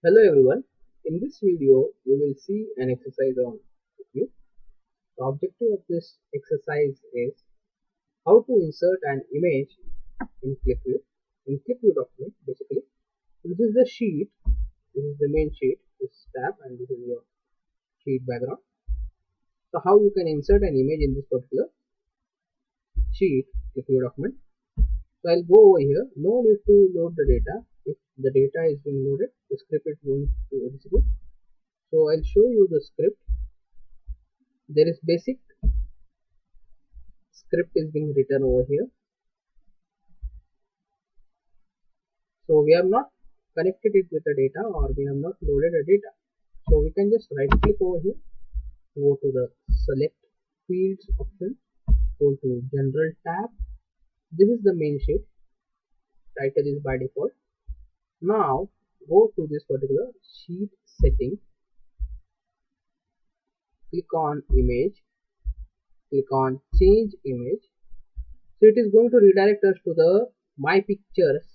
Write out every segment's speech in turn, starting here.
Hello everyone. In this video, we will see an exercise on QlikView. The objective of this exercise is how to insert an image in QlikView. In QlikView document, basically, this is the sheet. This is the main sheet. This tab, and this is your sheet background. So, how you can insert an image in this particular sheet QlikView document. So, I'll go over here. No need to load the data. If the data is being loaded, the script is going to execute. So I'll show you the script. There is basic script is being written over here. So we have not connected it with the data, or we have not loaded the data. So we can just right click over here, go to the select fields option, go to general tab. This is the main sheet. Title is by default. Now go to this particular sheet setting, click on image, click on change image. So it is going to redirect us to the my pictures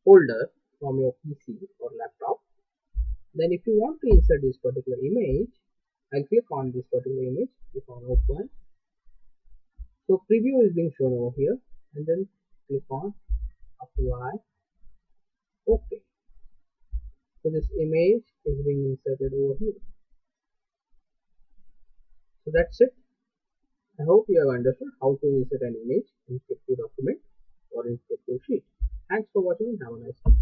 folder from your PC or laptop. Then if you want to insert this particular image, I'll click on this particular image, click on open. So preview is being shown over here, and then click on apply. OK. So this image is being inserted over here. So that's it. I hope you have understood how to insert an image in QlikView document or in QlikView sheet. Thanks for watching and have a nice day.